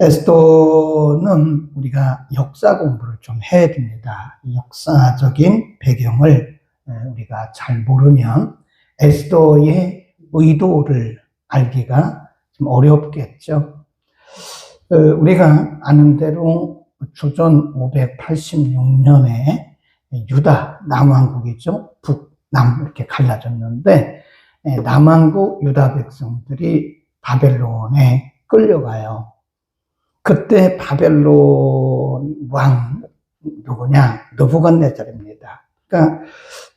에스더는 우리가 역사 공부를 좀 해야 됩니다. 역사적인 배경을 우리가 잘 모르면 에스더의 의도를 알기가 좀 어렵겠죠. 우리가 아는 대로 주전 586년에 유다, 남왕국이죠. 북, 남 이렇게 갈라졌는데 남왕국 유다 백성들이 바벨론에 끌려가요. 그때 바벨론 왕 누구냐? 느부갓네살입니다. 그러니까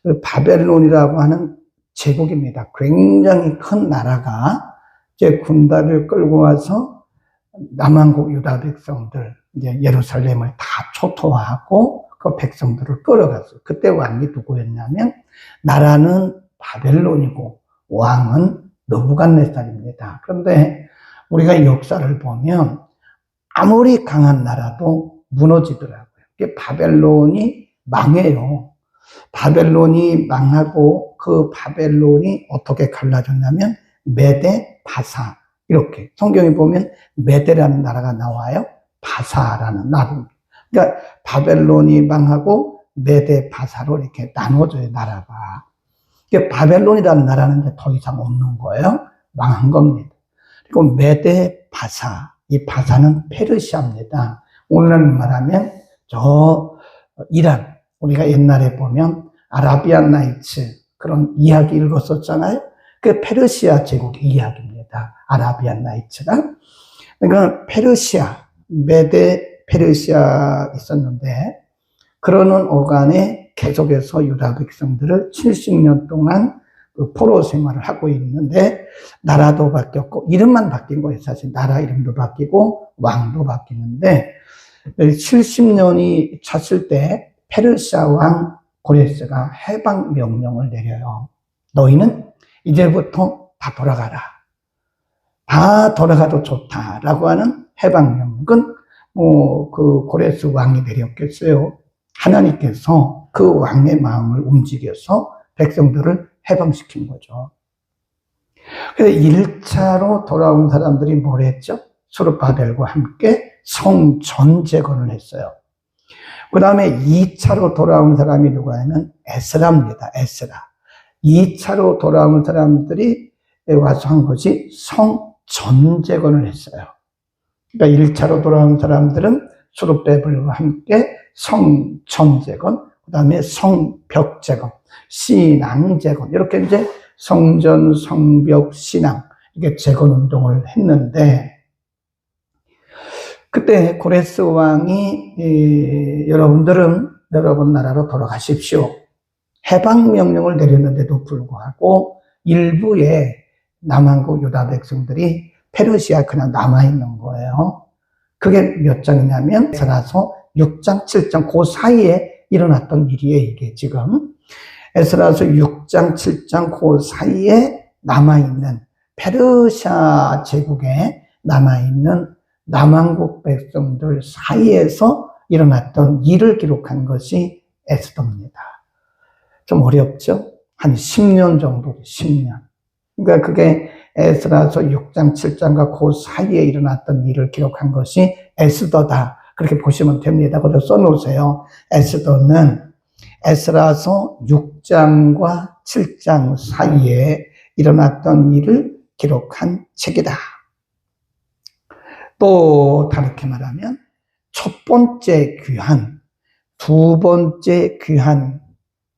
그 바벨론이라고 하는 제국입니다. 굉장히 큰 나라가 이제 군대를 끌고 와서 남왕국 유다 백성들, 이제 예루살렘을 다 초토화하고 그 백성들을 끌어갔어요. 그때 왕이 누구였냐면 나라는 바벨론이고 왕은 느부갓네살입니다. 그런데 우리가 역사를 보면 아무리 강한 나라도 무너지더라고요. 바벨론이 망해요. 바벨론이 망하고 그 바벨론이 어떻게 갈라졌냐면 메데, 바사 이렇게 성경에 보면 메데라는 나라가 나와요. 바사라는 나라입니다. 그러니까 바벨론이 망하고 메데, 바사로 이렇게 나눠져요, 나라가. 그러니까 바벨론이라는 나라는 이제 더 이상 없는 거예요. 망한 겁니다. 그리고 메데, 바사, 이 바사는 페르시아입니다. 오늘날 말하면 저 이란, 우리가 옛날에 보면 아라비안 나이츠 그런 이야기 읽었었잖아요. 그 페르시아 제국의 이야기입니다. 아라비안 나이츠가. 그러니까 페르시아, 메데 페르시아 있었는데 그러는 어간에 계속해서 유다 백성들을 70년 동안 그 포로 생활을 하고 있는데 나라도 바뀌었고 이름만 바뀐 거예요. 사실 나라 이름도 바뀌고 왕도 바뀌는데 70년이 찼을 때 페르시아 왕 고레스가 해방 명령을 내려요. 너희는 이제부터 다 돌아가라. 다 돌아가도 좋다라고 하는 해방 명령은 그 고레스 왕이 내렸겠어요. 하나님께서 그 왕의 마음을 움직여서 백성들을 해방시킨 거죠. 그래서 1차로 돌아온 사람들이 뭘 했죠? 스룹바벨과 함께 성전 재건을 했어요. 그 다음에 2차로 돌아온 사람이 누구냐면 에스라입니다. 에스라. 2차로 돌아온 사람들이 와서 한 것이 성전 재건을 했어요. 그러니까 1차로 돌아온 사람들은 스룹바벨과 함께 성전 재건, 그 다음에 성벽 재건, 신앙 재건, 이렇게 이제 성전, 성벽, 신앙, 이게 재건 운동을 했는데, 그때 고레스 왕이 여러분들은 여러분 나라로 돌아가십시오. 해방 명령을 내렸는데도 불구하고 일부의 남왕국 유다 백성들이 페르시아에 그냥 남아있는 거예요. 그게 몇 장이냐면 에스라서 6장, 7장 그 사이에 일어났던 일이에요. 이게 지금 에스라서 6장, 7장 그 사이에 남아있는 페르시아 제국에 남아있는 남왕국 백성들 사이에서 일어났던 일을 기록한 것이 에스더입니다. 좀 어렵죠? 한 10년 정도, 10년. 그러니까 그게 에스라서 6장, 7장과 그 사이에 일어났던 일을 기록한 것이 에스더다. 그렇게 보시면 됩니다. 거기다 써놓으세요. 에스더는 에스라서 6장과 7장 사이에 일어났던 일을 기록한 책이다. 또 다르게 말하면 첫 번째 귀환, 두 번째 귀환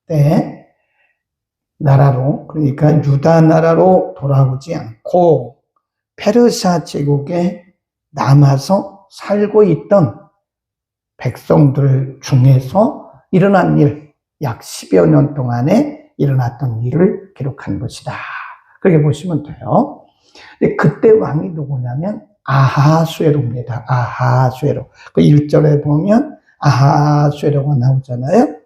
때 나라로, 그러니까 유다 나라로 돌아오지 않고 페르시아 제국에 남아서 살고 있던 백성들 중에서 일어난 일, 약 10여 년 동안에 일어났던 일을 기록한 것이다. 그렇게 보시면 돼요. 근데 그때 왕이 누구냐면 아하수에로입니다. 아하수에로. 그 1절에 보면 아하수에로가 나오잖아요.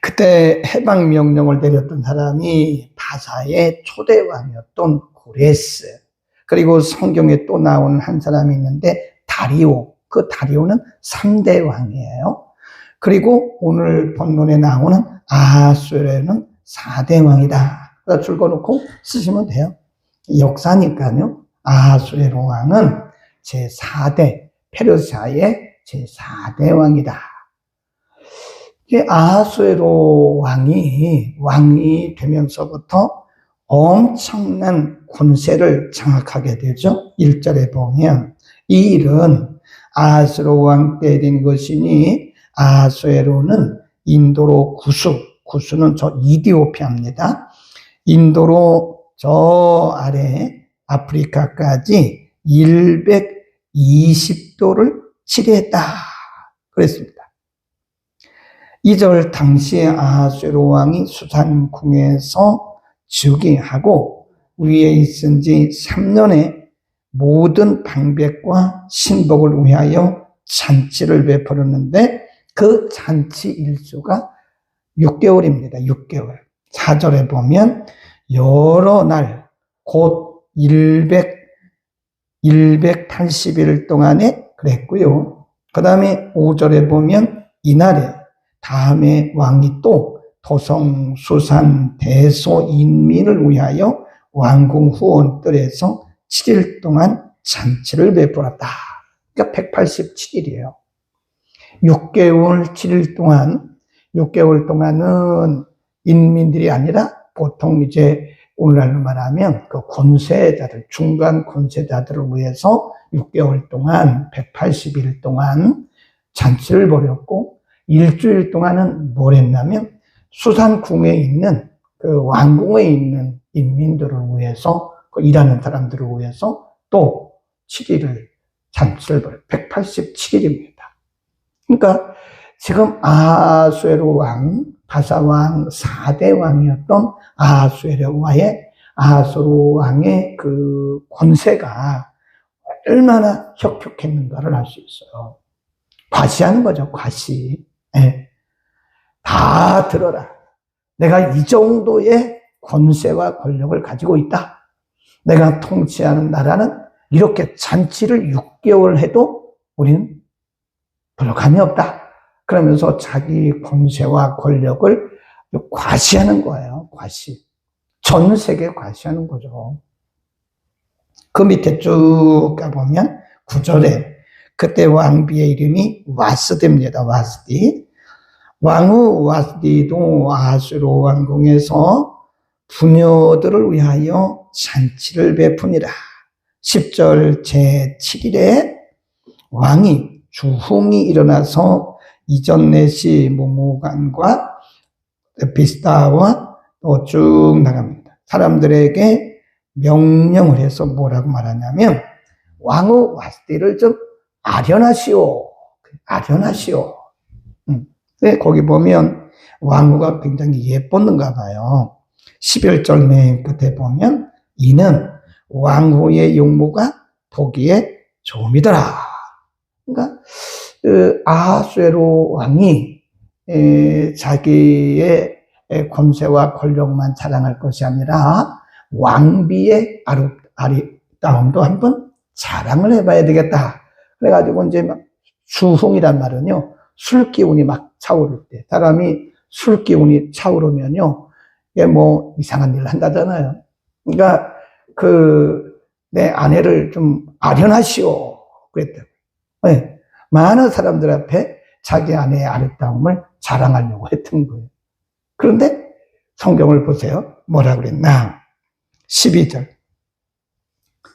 그때 해방 명령을 내렸던 사람이 바사의 초대 왕이었던 고레스. 그리고 성경에 또 나오는 한 사람이 있는데 다리오. 그 다리오는 3대 왕이에요. 그리고 오늘 본문에 나오는 아하수에로는 4대 왕이다. 그래서 줄거놓고 쓰시면 돼요. 역사니까요. 아하수에로 왕은 제4대, 페르시아의 제4대 왕이다. 아하수에로 왕이 되면서부터 엄청난 권세를 장악하게 되죠. 1절에 보면 이 일은 아하수에로 왕 때 된 것이니, 아하수에로는 인도로 구수는 저 이디오피아입니다. 인도로 저 아래 아프리카까지 120도를 치리했다 그랬습니다. 2절 당시에 아하수에로 왕이 수산궁에서 즉위하고 위에 있은 지 3년에 모든 방백과 신복을 위하여 잔치를 베풀었는데 그 잔치 일수가 6개월입니다. 6개월. 4절에 보면 여러 날 곧 180일 동안에 그랬고요. 그 다음에 5절에 보면 이날에 다음에 왕이 또 도성, 수산, 대소, 인민을 위하여 왕궁 후원들에서 7일 동안 잔치를 베풀었다. 그러니까 187일이에요. 6개월 7일 동안, 6개월 동안은 인민들이 아니라 보통 이제 오늘날로 말하면 그 권세자들, 중간 권세자들을 위해서 6개월 동안, 180일 동안 잔치를 벌였고, 일주일 동안은 뭘 했냐면 수산궁에 있는 그 왕궁에 있는 인민들을 위해서, 그 일하는 사람들을 위해서 또 7일을 잔치를 벌여요. 187일입니다. 그러니까 지금 아하수에로 왕, 바사왕 4대 왕이었던 아하수에로 왕의 그 권세가 얼마나 혁혁했는가를 알 수 있어요. 과시하는 거죠, 과시. 네. 다 들어라. 내가 이 정도의 권세와 권력을 가지고 있다. 내가 통치하는 나라는 이렇게 잔치를 6개월 해도 우리는 부족함이 없다. 그러면서 자기 권세와 권력을 과시하는 거예요. 과시. 전 세계에 과시하는 거죠. 그 밑에 쭉 가보면 9절에 그때 왕비의 이름이 와스디입니다. 와스디. 왕후 와스디도 아하수에로 왕궁에서 부녀들을 위하여 잔치를 베푸니라. 10절 제7일에 왕이 주홍이 일어나서 이전넷이 모모간과 비스타와 또 쭉 나갑니다. 사람들에게 명령을 해서 뭐라고 말하냐면 왕후 와스디를 좀 아련하시오. 네, 거기 보면 왕후가 굉장히 예뻤는가 봐요. 11절 맨 끝에 보면 이는 왕후의 용모가 보기에 좋음이더라. 그러니까 아하수에로 왕이 자기의 권세와 권력만 자랑할 것이 아니라 왕비의 아리따움도 한번 자랑을 해봐야 되겠다. 그래가지고 이제 막 수홍이란 말은요, 술 기운이 막 차오를 때, 사람이 술 기운이 차오르면요, 이게 뭐 이상한 일을 한다잖아요. 그러니까 내 아내를 좀 아련하시오 그랬다고. 네. 많은 사람들 앞에 자기 아내의 아름다움을 자랑하려고 했던 거예요. 그런데 성경을 보세요. 뭐라 그랬나? 12절.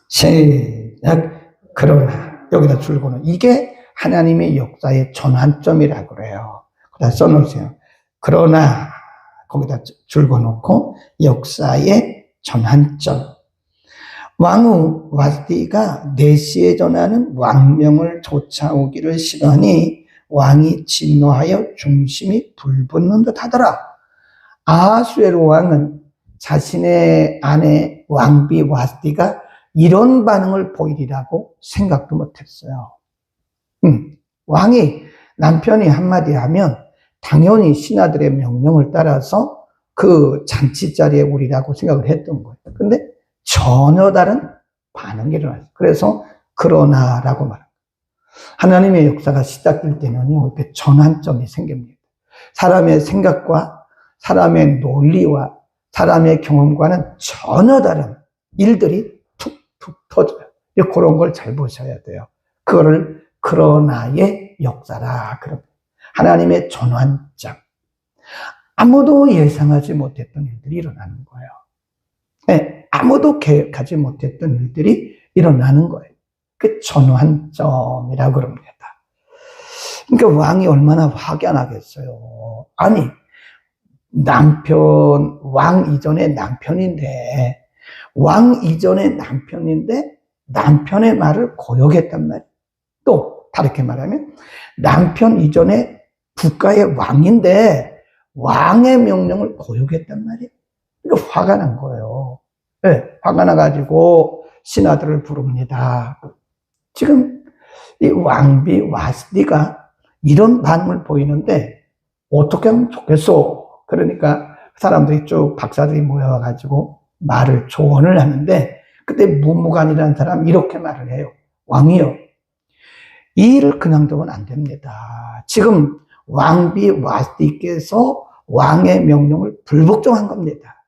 시작. 그러나, 여기다 줄거는 이게 하나님의 역사의 전환점이라고 그래요. 거기다 써놓으세요. 그러나, 거기다 줄거놓고 역사의 전환점. 왕후 와스디가 내시에 전하는 왕명을 쫓아오기를 싫어하니 왕이 진노하여 중심이 불붙는 듯 하더라. 아하수에로 왕은 자신의 아내 왕비 와스디가 이런 반응을 보이리라고 생각도 못했어요. 왕이 남편이 한마디 하면 당연히 신하들의 명령을 따라서 그 잔치 자리에 오리라고 생각을 했던 거예요. 근데 전혀 다른 반응이 일어났어요. 그래서 그러나라고 말합니다. 하나님의 역사가 시작될 때는요, 이렇게 전환점이 생깁니다. 사람의 생각과 사람의 논리와 사람의 경험과는 전혀 다른 일들이 툭툭 터져요. 그런 걸 잘 보셔야 돼요. 그거를 그러나의 역사라. 그럼 하나님의 전환점. 아무도 예상하지 못했던 일들이 일어나는 거예요. 네, 아무도 계획하지 못했던 일들이 일어나는 거예요. 그 전환점이라고 그럽니다. 그러니까 왕이 얼마나 확연하겠어요. 아니, 왕 이전의 남편인데, 남편의 말을 거역했단 말이에요. 또, 다르게 말하면, 남편 이전에 국가의 왕인데, 왕의 명령을 거역했단 말이에요. 그러니까 화가 난 거예요. 네, 화가 나가지고 신하들을 부릅니다. 지금 이 왕비 와스디가 이런 반응을 보이는데 어떻게 하면 좋겠어? 그러니까 사람들이 쭉 박사들이 모여가지고 말을 조언을 하는데 그때 무무간이라는 사람이 이렇게 말을 해요. 왕이요, 이 일을 그냥 두면 안 됩니다. 지금 왕비 와스디께서 왕의 명령을 불복종한 겁니다.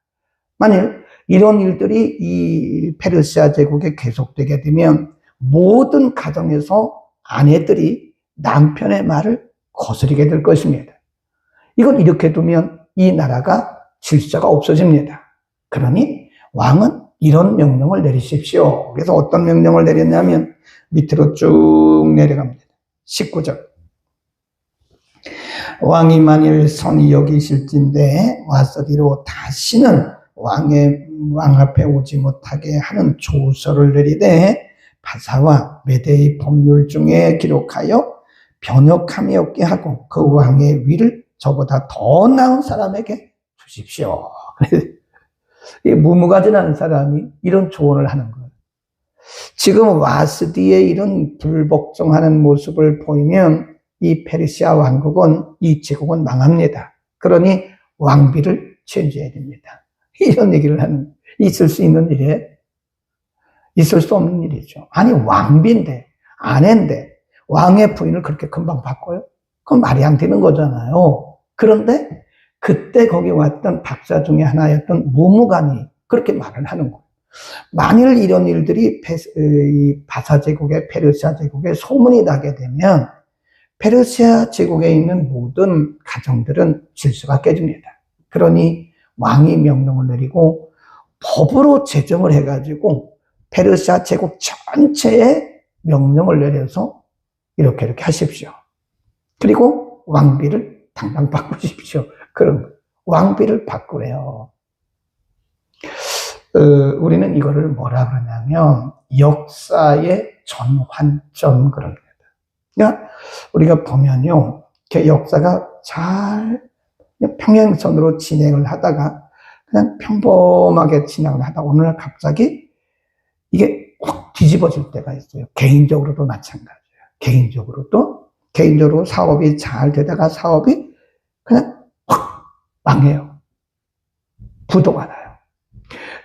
만일 이런 일들이 이 페르시아 제국에 계속되게 되면 모든 가정에서 아내들이 남편의 말을 거스르게 될 것입니다. 이건 이렇게 두면 이 나라가 질서가 없어집니다. 그러니 왕은 이런 명령을 내리십시오. 그래서 어떤 명령을 내렸냐면 밑으로 쭉 내려갑니다. 19절. 왕이 만일 선히 여기실진데 와서디로 다시는 왕 앞에 오지 못하게 하는 조서를 내리되 바사와 메대의 법률 중에 기록하여 변역함이 없게 하고 그 왕의 위를 저보다 더 나은 사람에게 주십시오. 무무가지라는 사람이 이런 조언을 하는 거예요. 지금 와스디의 이런 불복종하는 모습을 보이면 이 페르시아 왕국은, 이 제국은 망합니다. 그러니 왕비를 체인지해야 됩니다. 이런 얘기를 하는, 있을 수 있는 일이에요? 있을 수 없는 일이죠. 아니, 왕비인데, 아내인데, 왕의 부인을 그렇게 금방 바꿔요? 그건 말이 안 되는 거잖아요. 그런데 그때 거기 왔던 박사 중에 하나였던 무무간이 그렇게 말을 하는 거예요. 만일 이런 일들이 바사 제국에, 페르시아 제국에 소문이 나게 되면 페르시아 제국에 있는 모든 가정들은 질서가 깨집니다. 그러니 왕이 명령을 내리고 법으로 제정을 해가지고 페르시아 제국 전체에 명령을 내려서 이렇게 하십시오. 그리고 왕비를 당장 바꾸십시오. 그럼 왕비를 바꾸래요. 우리는 이거를 뭐라 그러냐면 역사의 전환점 그럽니다. 그러니까 우리가 보면요, 역사가 잘 평행선으로 진행을 하다가 그냥 평범하게 진행을 하다가 어느 날 갑자기 이게 확 뒤집어질 때가 있어요. 개인적으로도 마찬가지예요. 개인적으로 사업이 잘 되다가 사업이 그냥 확 망해요. 부도가 나요.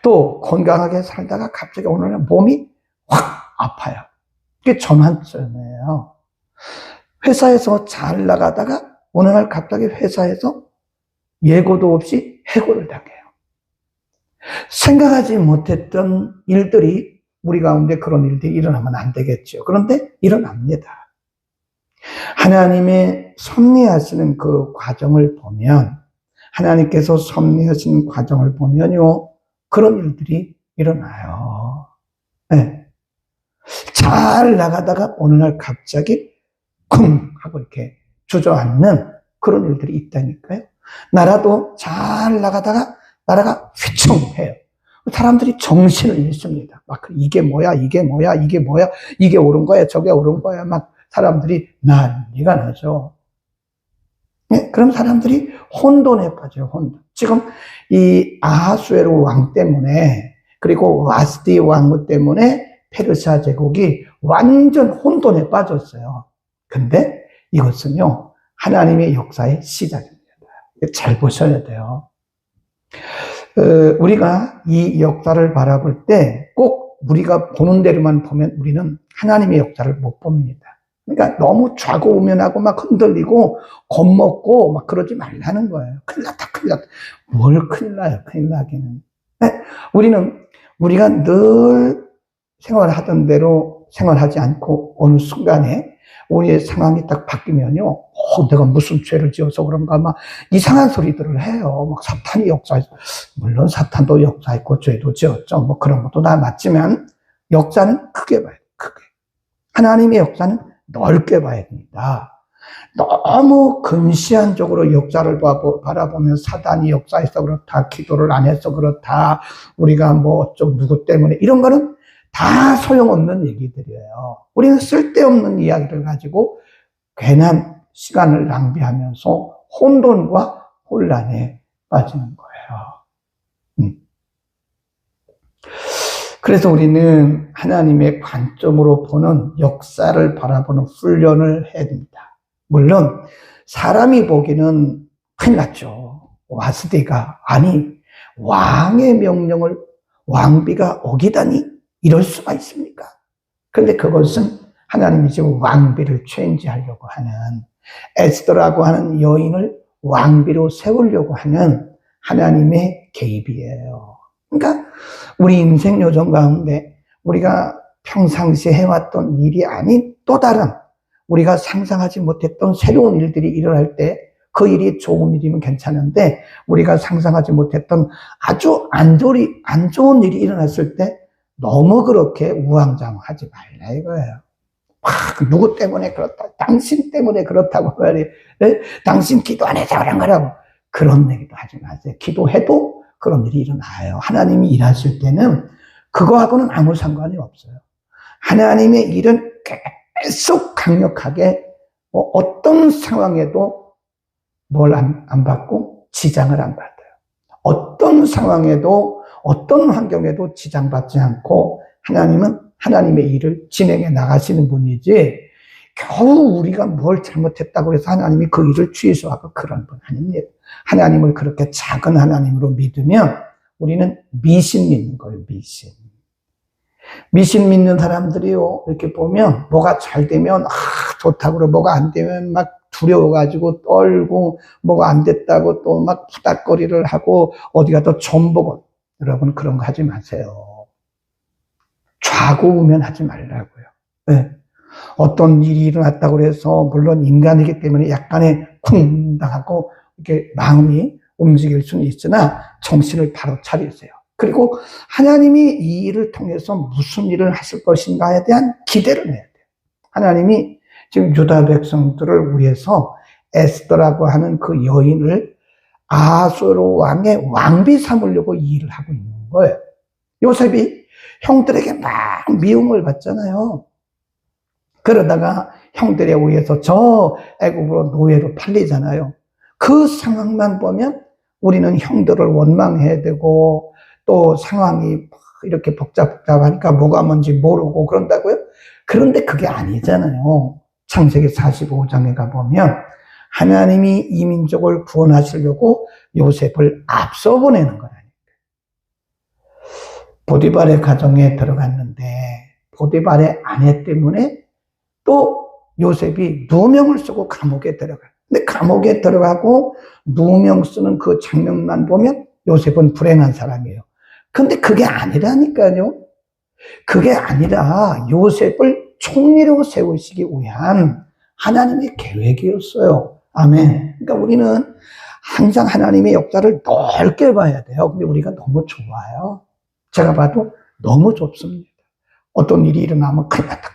또 건강하게 살다가 갑자기 어느 날 몸이 확 아파요. 이게 전환점이에요. 회사에서 잘 나가다가 어느 날 갑자기 회사에서 예고도 없이 해고를 당해요. 생각하지 못했던 일들이 우리 가운데 그런 일들이 일어나면 안 되겠죠. 그런데 일어납니다. 하나님의 섭리하시는 그 과정을 보면, 하나님께서 섭리하시는 과정을 보면요, 그런 일들이 일어나요. 네. 잘 나가다가 어느 날 갑자기 쿵 하고 이렇게 주저앉는 그런 일들이 있다니까요. 나라도 잘 나가다가 나라가 휘청해요. 사람들이 정신을 잃습니다. 막 이게 뭐야, 이게 옳은 거야, 저게 옳은 거야, 막 사람들이 난리가 나죠. 네, 그럼 사람들이 혼돈에 빠져요, 혼돈. 지금 이 아하수에로 왕 때문에, 그리고 와스디 왕후 때문에 페르시아 제국이 완전 혼돈에 빠졌어요. 근데 이것은요, 하나님의 역사의 시작입니다. 잘 보셔야 돼요. 우리가 이 역사를 바라볼 때 꼭 우리가 보는 대로만 보면 우리는 하나님의 역사를 못 봅니다. 그러니까 너무 좌고우면하고 막 흔들리고 겁먹고 막 그러지 말라는 거예요. 큰일 났다. 뭘 큰일 나요, 큰일 나기는. 우리가 늘 생활하던 대로 생활하지 않고 어느 순간에 우리의 상황이 딱 바뀌면요, 내가 무슨 죄를 지어서 그런가 막 이상한 소리들을 해요. 막 사탄이 역사했어. 물론 사탄도 역사했고 죄도 지었죠. 뭐 그런 것도 다 맞지만 역사는 크게 봐야 돼. 크게. 하나님의 역사는 넓게 봐야 됩니다. 너무 근시안적으로 역사를 바라보면 사단이 역사해서 그렇다, 기도를 안 해서 그렇다, 우리가 뭐 어쩌고 누구 때문에, 이런 거는 다 소용없는 얘기들이에요. 우리는 쓸데없는 이야기를 가지고 괜한 시간을 낭비하면서 혼돈과 혼란에 빠지는 거예요. 그래서 우리는 하나님의 관점으로 보는 역사를 바라보는 훈련을 해야 됩니다. 물론 사람이 보기는 큰일 났죠. 와스디가, 아니 왕의 명령을 왕비가 어기다니 이럴 수가 있습니까? 그런데 그것은 하나님이 지금 왕비를 체인지하려고 하는, 에스더라고 하는 여인을 왕비로 세우려고 하는 하나님의 개입이에요. 그러니까 우리 인생 요정 가운데 우리가 평상시에 해왔던 일이 아닌 또 다른, 우리가 상상하지 못했던 새로운 일들이 일어날 때 그 일이 좋은 일이면 괜찮은데, 우리가 상상하지 못했던 아주 안 좋은 일이 일어났을 때 너무 그렇게 우왕좌왕하지 말라 이거예요. 누구 때문에 그렇다, 당신 때문에 그렇다고 말해, 당신 기도 안 해서 그런 거라고, 그런 얘기도 하지 마세요. 기도해도 그런 일이 일어나요. 하나님이 일하실 때는 그거하고는 아무 상관이 없어요. 하나님의 일은 계속 강력하게 어떤 상황에도 뭘 안 받고 지장을 안 받아요. 어떤 상황에도 어떤 환경에도 지장받지 않고 하나님은 하나님의 일을 진행해 나가시는 분이지, 겨우 우리가 뭘 잘못했다고 해서 하나님이 그 일을 취소하고 그런 분 아닙니다. 하나님을 그렇게 작은 하나님으로 믿으면 우리는 미신 믿는 거예요. 미신 믿는 사람들이요, 이렇게 보면 뭐가 잘 되면 좋다고 그러고, 뭐가 안 되면 막 두려워가지고 떨고, 뭐가 안 됐다고 또 막 푸닥거리를 하고 어디 가서 좀 보고. 여러분 그런 거 하지 마세요. 좌고우면하지 말라고요. 네. 어떤 일이 일어났다고 해서 물론 인간이기 때문에 약간의 쿵당하고 이렇게 마음이 움직일 수는 있으나 정신을 바로 차리세요. 그리고 하나님이 이 일을 통해서 무슨 일을 하실 것인가에 대한 기대를 해야 돼요. 하나님이 지금 유다 백성들을 위해서 에스더라고 하는 그 여인을 아수르 왕의 왕비 삼으려고 이 일을 하고 있는 거예요. 요셉이 형들에게 막 미움을 받잖아요. 그러다가 형들에 의해서 저 애굽으로 노예로 팔리잖아요. 그 상황만 보면 우리는 형들을 원망해야 되고, 또 상황이 이렇게 복잡하니까 뭐가 뭔지 모르고 그런다고요? 그런데 그게 아니잖아요. 창세기 45장에 가보면 하나님이 이 민족을 구원하시려고 요셉을 앞서 보내는 거라니까. 보디발의 가정에 들어갔는데 보디발의 아내 때문에 또 요셉이 누명을 쓰고 감옥에 들어가요. 근데 감옥에 들어가고 누명 쓰는 그 장면만 보면 요셉은 불행한 사람이에요. 근데 그게 아니라니까요. 그게 아니라 요셉을 총리로 세우시기 위한 하나님의 계획이었어요. 아멘. 그러니까 우리는 항상 하나님의 역사를 넓게 봐야 돼요. 근데 우리가 너무 좁아요. 제가 봐도 너무 좁습니다. 어떤 일이 일어나면 큰일 났다.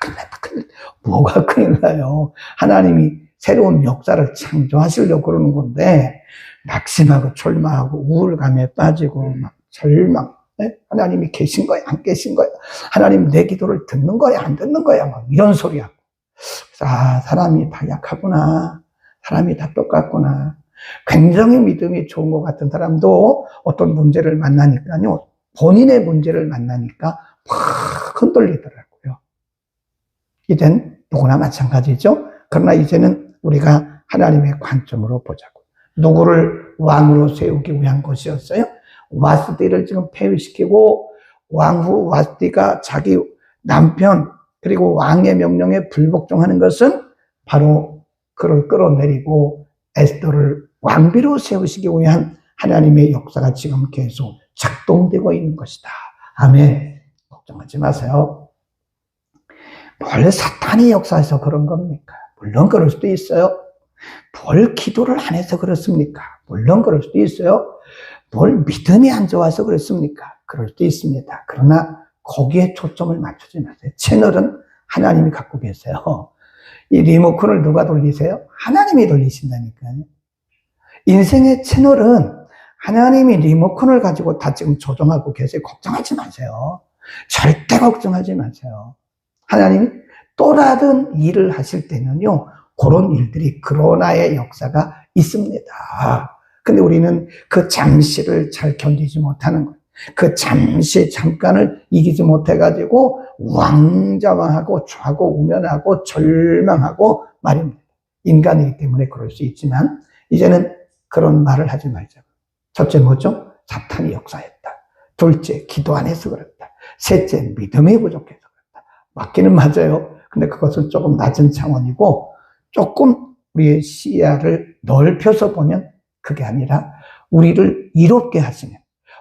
뭐가 큰일 나요? 하나님이 새로운 역사를 창조하시려고 그러는 건데 낙심하고 절망하고 우울감에 빠지고 막 절망. 네? 하나님이 계신 거야, 안 계신 거야? 하나님 내 기도를 듣는 거야, 안 듣는 거야? 막 이런 소리 하고. 사람이 다 약하구나. 사람이 다 똑같구나. 굉장히 믿음이 좋은 것 같은 사람도 어떤 문제를 만나니까요, 본인의 문제를 만나니까 막 흔들리더라고요. 이젠 누구나 마찬가지죠. 그러나 이제는 우리가 하나님의 관점으로 보자고. 누구를 왕으로 세우기 위한 것이었어요? 와스디를 지금 폐위시키고 왕후 와스디가 자기 남편 그리고 왕의 명령에 불복종하는 것은 바로 그를 끌어내리고 에스더를 왕비로 세우시기 위한 하나님의 역사가 지금 계속 작동되고 있는 것이다. 아멘. 걱정하지 마세요. 뭘 사탄이 역사해서 그런 겁니까? 물론 그럴 수도 있어요. 뭘 기도를 안 해서 그렇습니까? 물론 그럴 수도 있어요. 뭘 믿음이 안 좋아서 그렇습니까? 그럴 수도 있습니다. 그러나 거기에 초점을 맞추지 마세요. 채널은 하나님이 갖고 계세요. 이 리모컨을 누가 돌리세요? 하나님이 돌리신다니까요. 인생의 채널은 하나님이 리모컨을 가지고 다 지금 조정하고 계세요. 걱정하지 마세요. 절대 걱정하지 마세요. 하나님이 또 다른 일을 하실 때는요, 그런 일들이 그러나의 역사가 있습니다. 근데 우리는 그 잠시를 잘 견디지 못하는 거예요. 그 잠깐을 이기지 못해가지고 왕좌왕하고 좌고 우면하고 절망하고 말입니다. 인간이기 때문에 그럴 수 있지만 이제는 그런 말을 하지 말자고. 첫째 뭐죠? 사탄이 역사했다. 둘째, 기도 안 해서 그렇다. 셋째, 믿음이 부족해서 그렇다. 맞기는 맞아요. 근데 그것은 조금 낮은 차원이고 조금 우리의 시야를 넓혀서 보면 그게 아니라 우리를 이롭게 하시는,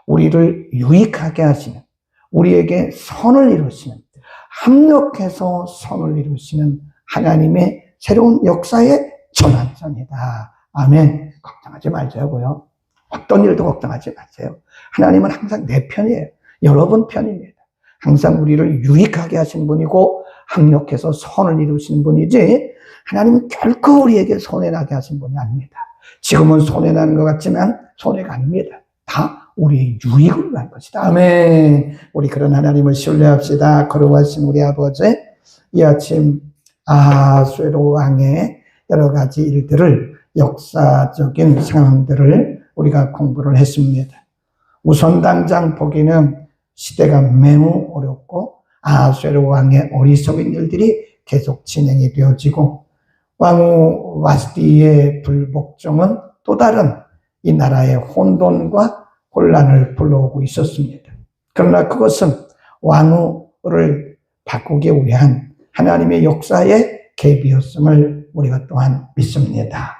우리를 유익하게 하시는, 우리에게 선을 이루시는, 합력해서 선을 이루시는 하나님의 새로운 역사의 전환선이다. 아멘. 걱정하지 말자고요. 어떤 일도 걱정하지 마세요. 하나님은 항상 내 편이에요. 여러분 편입니다. 항상 우리를 유익하게 하신 분이고 합력해서 선을 이루시는 분이지 하나님은 결코 우리에게 손해나게 하신 분이 아닙니다. 지금은 손해나는 것 같지만 손해가 아닙니다. 다 우리의 유익을 위한 것이다. 아멘. 우리 그런 하나님을 신뢰합시다. 거룩하신 우리 아버지, 이 아침 아수에로 왕의 여러 가지 일들을, 역사적인 상황들을 우리가 공부를 했습니다. 우선 당장 보기는 시대가 매우 어렵고 아수에로 왕의 어리석은 일들이 계속 진행이 되어지고 왕후 와스디의 불복종은 또 다른 이 나라의 혼돈과 혼란을 불러오고 있었습니다. 그러나 그것은 왕후를 바꾸기 위한 하나님의 역사의 계기였음을 우리가 또한 믿습니다.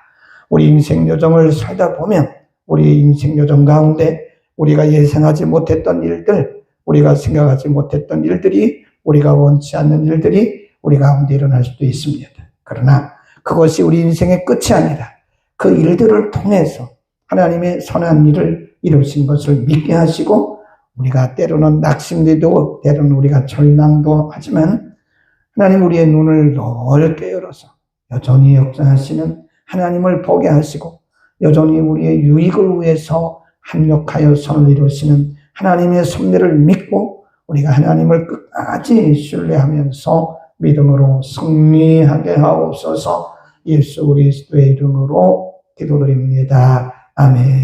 우리 인생 여정을 살다 보면 우리 인생 여정 가운데 우리가 예상하지 못했던 일들, 우리가 생각하지 못했던 일들이, 우리가 원치 않는 일들이 우리 가운데 일어날 수도 있습니다. 그러나 그것이 우리 인생의 끝이 아니라 그 일들을 통해서 하나님의 선한 일을 이루신 것을 믿게 하시고, 우리가 때로는 낙심되고 때로는 우리가 절망도 하지만 하나님 우리의 눈을 넓게 열어서 여전히 역사하시는 하나님을 보게 하시고 여전히 우리의 유익을 위해서 합력하여 선을 이루시는 하나님의 섭리를 믿고 우리가 하나님을 끝까지 신뢰하면서 믿음으로 승리하게 하옵소서. 예수 그리스도의 이름으로 기도드립니다. 아멘.